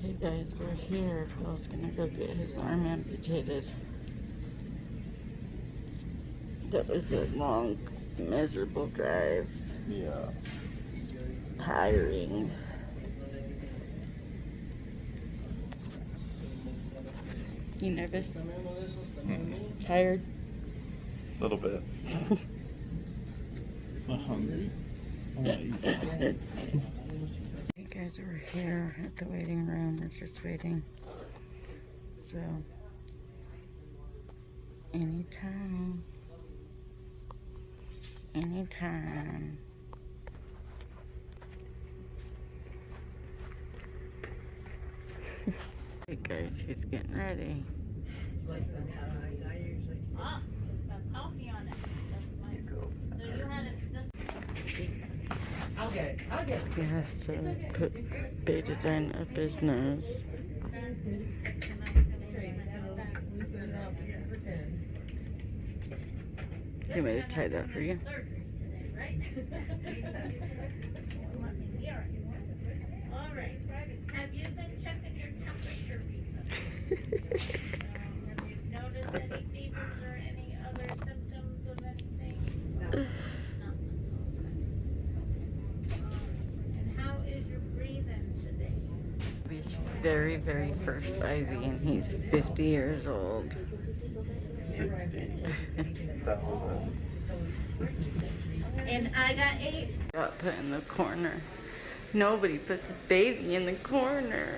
Okay guys, we're here. Phil's gonna go get his arm amputated. That was a long, miserable drive. Yeah. Tiring. You nervous? Tired? A little bit. Not hungry. Hey guys, we're here at the waiting room. We're just waiting. So, anytime. Anytime. Hey guys, he's getting ready. Oh, it's got coffee on it. So you had it this. I'll get it. I'll get it. He has to put betadine up his nose. You want me to tie that for you? All right. Have you been checking your temperature recently? Have you noticed any fevers or any other symptoms of anything? No. And how is your breathing today? His very, very first IV, and he's 50 years old. 60. That was And I got 8. Got put in the corner. Nobody puts a baby in the corner.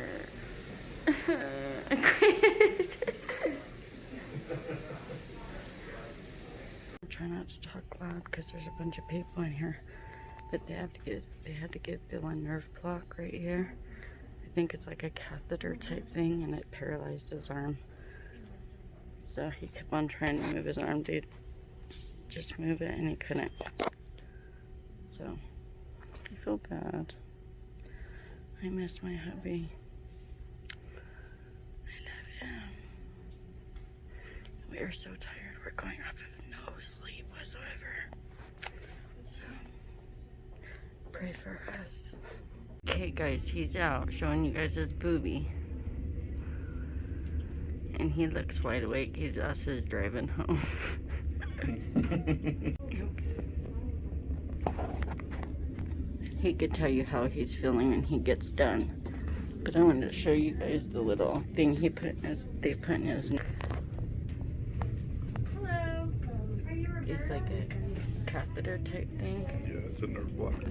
Try not to talk loud because there's a bunch of people in here. But they had to give Phil a nerve block right here. I think it's like a catheter type thing, and it paralyzed his arm. So he kept on trying to move his arm, dude. Just move it, and he couldn't. So I feel bad. I miss my hubby. I love him. We are so tired. We're going off of no sleep whatsoever. So pray for us. Okay guys, he's out showing you guys his boobie. And he looks wide awake. He's us is driving home. He could tell you how he's feeling when he gets done. But I wanted to show you guys the little thing they put in his Hello. Are you Roberta? It's like a catheter type thing. Yeah, it's a nerve block.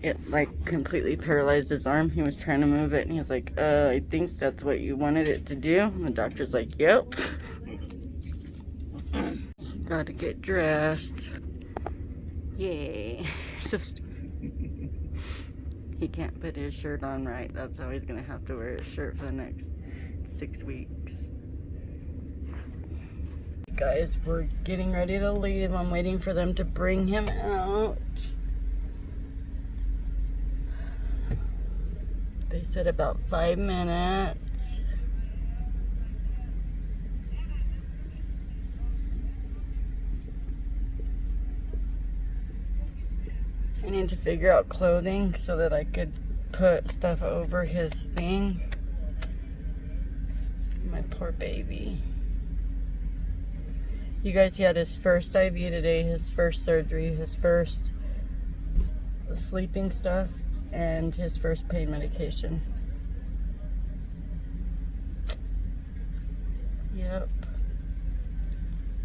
It like completely paralyzed his arm. He was trying to move it and he was like, I think that's what you wanted it to do. And the doctor's like, yep. Gotta get dressed. Yay. So he can't put his shirt on right. That's how he's gonna have to wear his shirt for the next 6 weeks. Guys, we're getting ready to leave. I'm waiting for them to bring him out. They said about 5 minutes. I need to figure out clothing so that I could put stuff over his thing. My poor baby. You guys, he had his first IV today, his first surgery, his first sleeping stuff, and his first pain medication. Yep.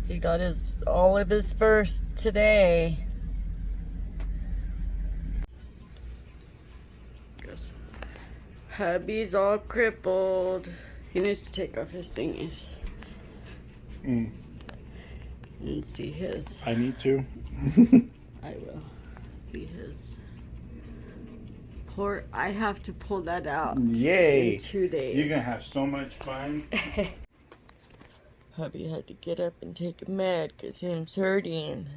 He got all of his first today. Hubby's all crippled. He needs to take off his thingies. And see his. I need to. I will. See his. I have to pull that out. Yay! In 2 days. You're gonna have so much fun. Hubby had to get up and take a med because him's hurting.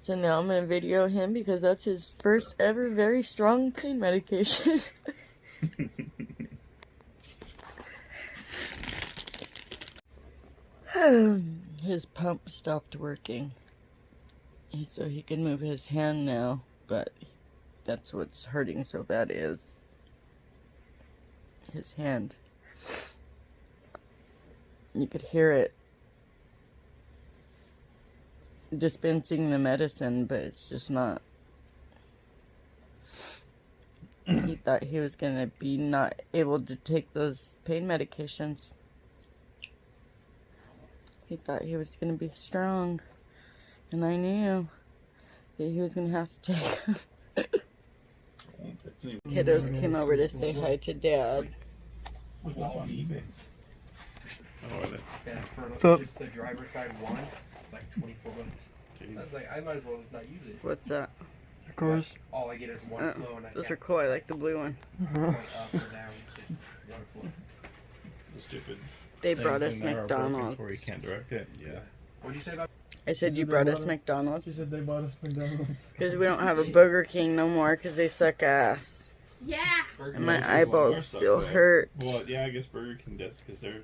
So now I'm gonna video him because that's his first ever very strong pain medication. His pump stopped working. So he can move his hand now, but That's what's hurting so bad is his hand. You could hear it dispensing the medicine, but it's just not. He thought he was gonna be not able to take those pain medications. He thought he was gonna be strong, and I knew that he was gonna have to take them. Kiddos came over to say hi to Dad. On eBay. Yeah, for just the driver's side one, it's like 24 bucks. Jeez. I was like, I might as well just not use it. What's that? Of course. All I get is one flow, and I Those are can't cool. I like the blue one. point up or down. It's just one flow. The stupid. They brought us things in there are broken McDonald's. Where you can't direct it. Yeah. What'd you say about? I said you brought us McDonald's She said they bought us McDonald's. because we don't have a Burger King no more because they suck ass. Yeah. Burger And my King? eyeballs still hurt. Well, yeah, I guess Burger King does because they're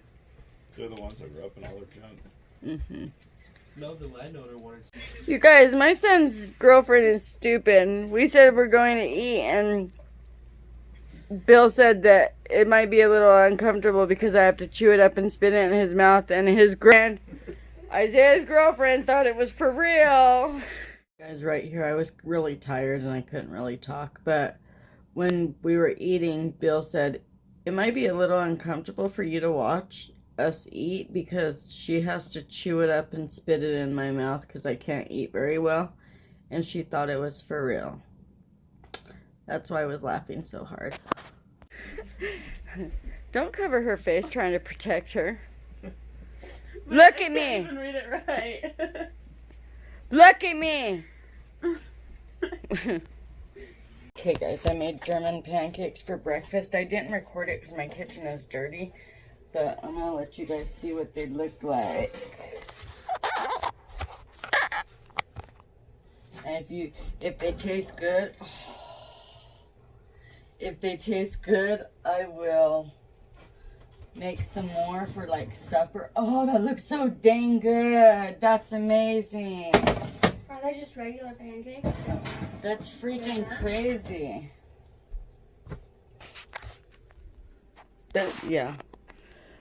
the ones that grew up in all their junk. No, the landowner wanted. You guys, my son's girlfriend is stupid. We said we're going to eat, and Bill said that it might be a little uncomfortable because I have to chew it up and spit it in his mouth. And Isaiah's girlfriend thought it was for real. Guys, right here, I was really tired and I couldn't really talk. But when we were eating, Bill said, it might be a little uncomfortable for you to watch us eat because she has to chew it up and spit it in my mouth because I can't eat very well. And she thought it was for real. That's why I was laughing so hard. Don't cover her face trying to protect her. Look at me. I can't even read it right. Look at me. Okay guys, I made German pancakes for breakfast. I didn't record it because my kitchen is dirty, but I'm gonna let you guys see what they look like. And if they taste good, I will make some more for like supper. Oh, that looks so dang good. That's amazing. Are they just regular pancakes? That's freaking crazy. Yeah.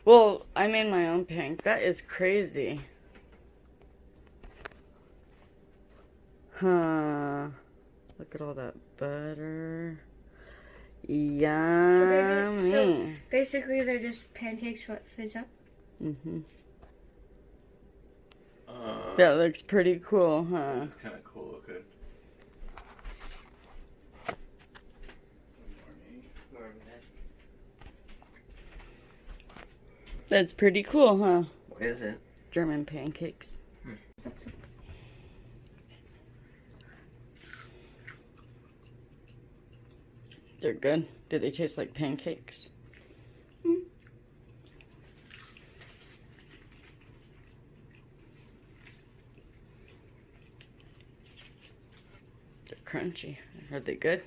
Well, I made my own pank. That is crazy. Huh. Look at all that butter. Yummy. So basically, they're just pancakes what fizz up. That looks pretty cool, huh? It's kind of cool looking. That's pretty cool, huh? What is it? German pancakes. They're good. Do they taste like pancakes? They're crunchy. Are they good?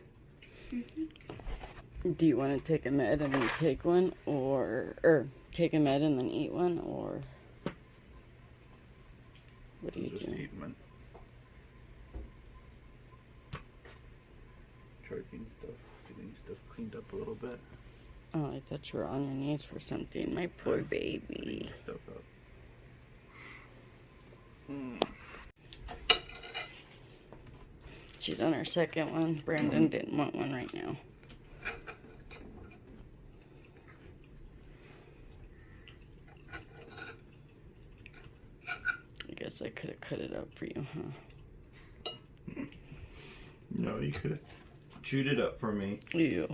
Do you want to take a med and then take one, or take a med and then eat one, or what are you Just doing? eating one. Charging stuff, getting stuff cleaned up a little bit. Oh, I thought you were on your knees for something. My poor baby. Cleaning stuff up. She's on her second one. Brandon didn't want one right now. I guess I could have cut it up for you, huh? No, you could have chewed it up for me. Ew.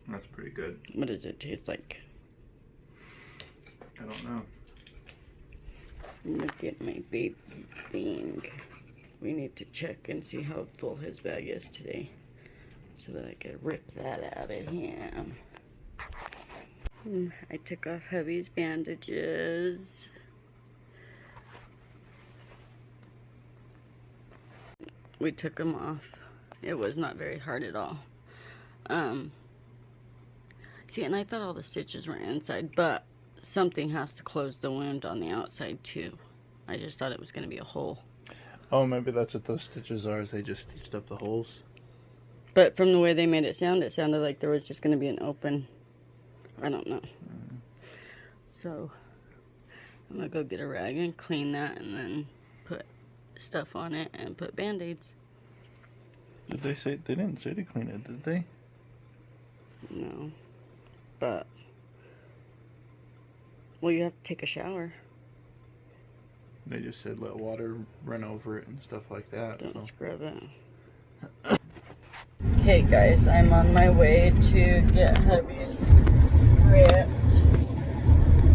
That's pretty good. What does it taste like? I don't know. Look at my baby's thing. We need to check and see how full his bag is today, so that I could rip that out of him. I took off hubby's bandages. We took them off. It was not very hard at all. See, and I thought all the stitches were inside, but something has to close the wound on the outside too. I just thought it was going to be a hole. Oh, maybe that's what those stitches are, is they just stitched up the holes. But from the way they made it sounded like there was just going to be an open, I don't know. So I'm going to go get a rag and clean that and then put stuff on it and put Band-Aids. Did they say, they didn't say to clean it, did they? No. But, well, you have to take a shower. They just said let water run over it and stuff like that. Don't scrub it. Hey guys, I'm on my way to get hubby's script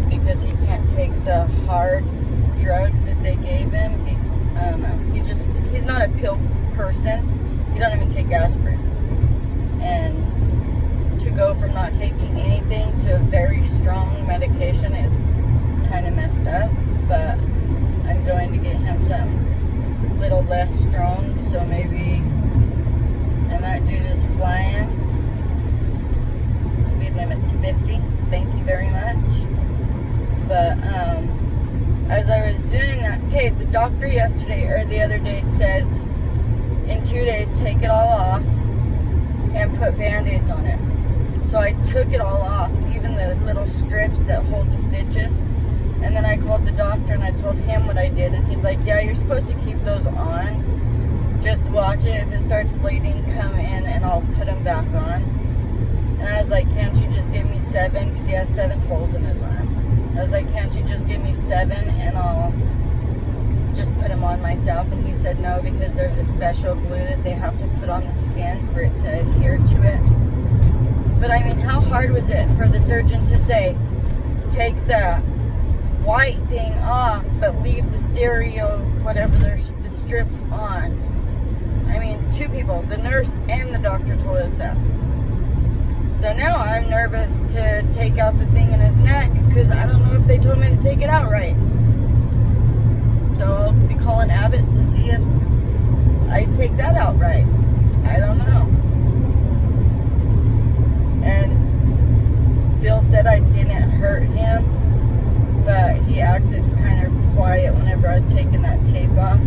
because he can't take the hard drugs that they gave him. I don't know. He's not a pill person. He don't even take aspirin. And to go from not taking anything to a very strong medication is kind of messed up. But I'm going to get him something a little less strong, so maybe. And that dude is flying. Speed limit's 50. Thank you very much. But as I was doing that, okay, the doctor yesterday or the other day said in 2 days take it all off and put Band-Aids on it. So I took it all off, even the little strips that hold the stitches. And then I called the doctor and I told him what I did, and he's like, yeah, you're supposed to keep those on. Just watch it. If it starts bleeding, come in and I'll put them back on. And I was like, can't you just give me 7? Because he has 7 holes in his arm. I was like, can't you just give me 7 and I'll just put them on myself? And he said no, because there's a special glue that they have to put on the skin for it to adhere to it. But I mean, how hard was it for the surgeon to say, take the white thing off, but leave the stereo, whatever, the strips on? I mean, 2 people, the nurse and the doctor told us that. So now I'm nervous to take out the thing in his neck, because I don't know if they told me to take it out right. So I'll be calling Abbott to see if I take that out right. I don't know. And Bill said I didn't hurt him, but he acted kind of quiet whenever I was taking that tape off.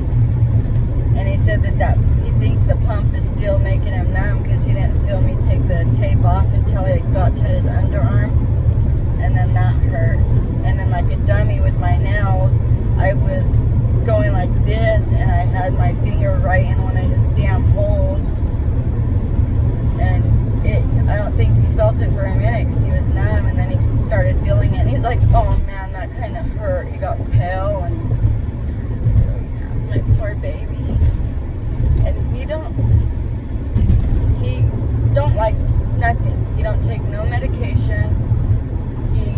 And he said that he thinks the pump is still making him numb, because he didn't feel me take the tape off until it got to his underarm. And then that hurt. And then like a dummy with my nails, I was going like this, and I had my finger right in one of his damn holes. And I don't think he felt it for a minute because he was numb, and then he started feeling it. And he's like, oh man, that kind of hurt. He got pale, and so yeah, my poor baby. And he don't like nothing. He don't take no medication. He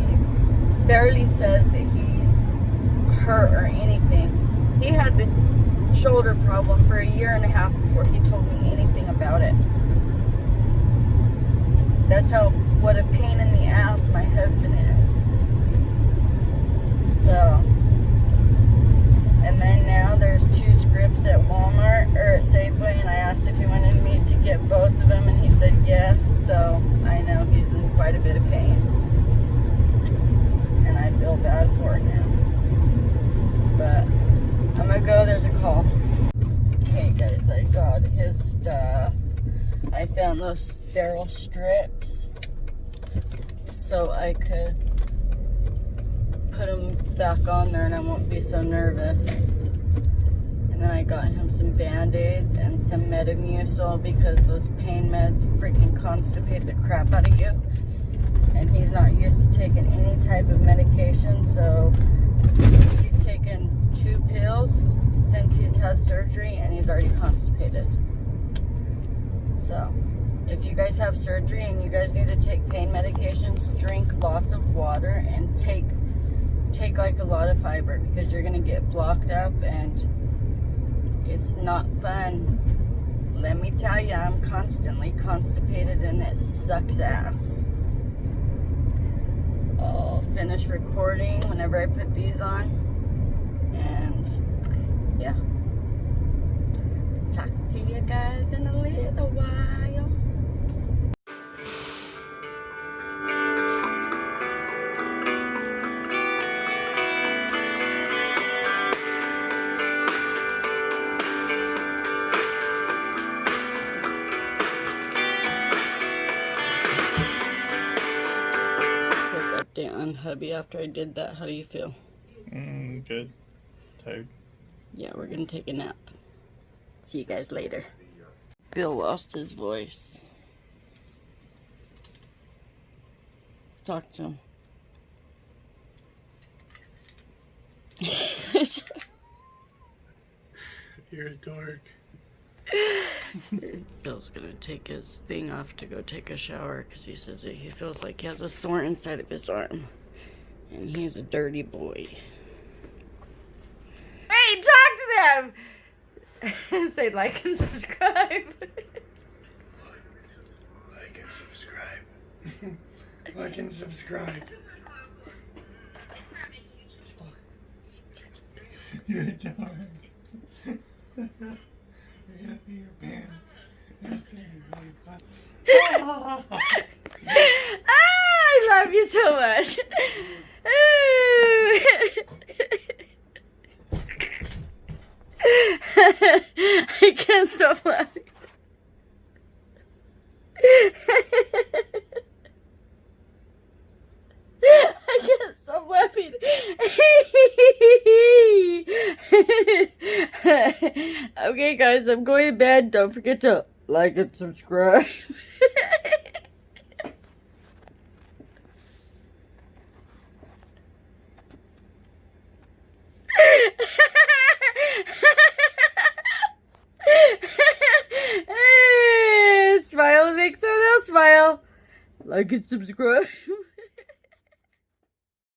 barely says that he's hurt or anything. He had this shoulder problem for 1.5 years before he told me anything about it. That's what a pain in the ass my husband is. So, and then now there's 2 scripts at Walmart, or at Safeway, and I asked if he wanted me to get both of them, and he said yes, so I know he's in quite a bit of pain. And I feel bad for him. But I'm gonna go, there's a call. Hey guys, I got his stuff. I found those sterile strips so I could put them back on there and I won't be so nervous. And then I got him some Band-Aids and some Metamucil, because those pain meds freaking constipate the crap out of you. And he's not used to taking any type of medication, so he's taken 2 pills since he's had surgery, and he's already constipated. So, if you guys have surgery and you guys need to take pain medications, drink lots of water and take like a lot of fiber, because you're gonna get blocked up and it's not fun. Let me tell you, I'm constantly constipated and it sucks ass. I'll finish recording whenever I put these on, and yeah. Talk to you guys in a little while. hubby, after I did that, how do you feel? Good. Tired. Yeah, we're gonna take a nap. See you guys later. Bill lost his voice. Talk to him. You're a dork. Bill's gonna take his thing off to go take a shower because he says that he feels like he has a sore inside of his arm. And he's a dirty boy. Hey, talk to them! Say like and subscribe. Like and subscribe. Like and subscribe. You're a dog. You're gonna pee your pants. And it's gonna be really fun. I love you so much. I can't stop laughing. I can't stop laughing. Okay, guys, I'm going to bed. Don't forget to like and subscribe. Smile and make someone else smile. Like and subscribe.